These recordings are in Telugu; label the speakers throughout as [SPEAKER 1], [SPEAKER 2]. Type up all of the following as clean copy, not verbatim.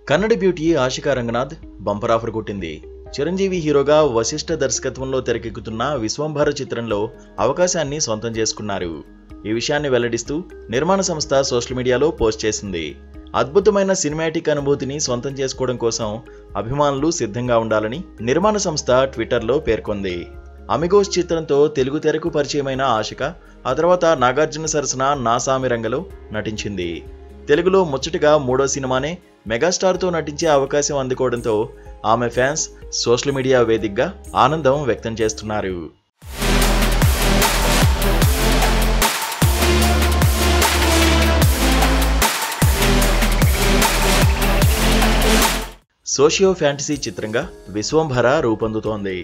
[SPEAKER 1] Kannada beauty Ashika Ranganath bumper offer కొట్టింది. చిరంజీవి హీరోగా వశిష్ఠ దర్శకత్వంలో తెరకెక్కుతున్న విశ్వంభర చిత్రంలో అవకాశాన్ని సొంతం చేసుకున్నారు. ఈ విషయాన్ని వెల్లడిస్తూ నిర్మాణ సంస్థ సోషల్ మీడియాలో పోస్ట్ చేసింది. అద్భుతమైన సినిమాటిక్ అనుభూతిని సొంతం చేసుకోవడం కోసం అభిమానులు సిద్ధంగా ఉండాలని నిర్మాణ సంస్థ ట్విట్టర్లో పేర్కొంది. అమిగోస్ చిత్రంతో తెలుగు తెరకు పరిచయమైన ఆశిక ఆ తర్వాత నాగార్జున సరసన నాసామి రంగలో నటించింది. తెలుగులో ముచ్చటగా మూడో సినిమానే మెగాస్టార్తో నటించే అవకాశం అందుకోవడంతో ఆమె ఫ్యాన్స్ సోషల్ మీడియా వేదికగా ఆనందం వ్యక్తం చేస్తున్నారు. సోషియో ఫ్యాంటసీ చిత్రంగా విశ్వంభర రూపొందుతోంది.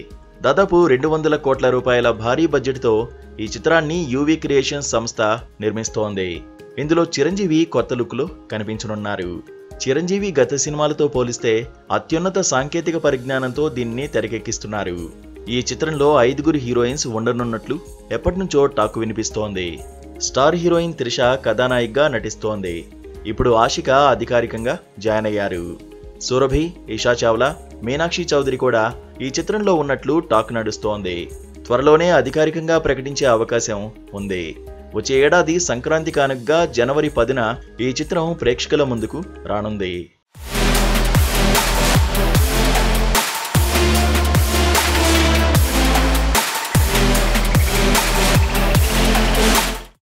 [SPEAKER 1] దాదాపు 200 కోట్ల రూపాయల భారీ బడ్జెట్తో ఈ చిత్రాన్ని యూవీ క్రియేషన్స్ సంస్థ నిర్మిస్తోంది. ఇందులో చిరంజీవి కొత్త లుక్లో కనిపించనున్నారు. చిరంజీవి గత సినిమాలతో పోలిస్తే అత్యున్నత సాంకేతిక పరిజ్ఞానంతో దీన్ని తెరకెక్కిస్తున్నారు. ఈ చిత్రంలో 5 హీరోయిన్స్ ఉండనున్నట్లు ఎప్పటినుంచో టాక్ వినిపిస్తోంది. స్టార్ హీరోయిన్ త్రిష కథానాయికగా నటిస్తోంది. ఇప్పుడు ఆశిక అధికారికంగా జాయిన్ అయ్యారు. సురభి, ఇషా చావ్లా, మీనాక్షి చౌదరి కూడా ఈ చిత్రంలో ఉన్నట్లు టాక్ నడుస్తోంది. త్వరలోనే అధికారికంగా ప్రకటించే అవకాశం ఉంది. వచ్చే ఏడాది సంక్రాంతి కానుకగా జనవరి 10న ఈ చిత్రం ప్రేక్షకుల ముందుకు రానుంది.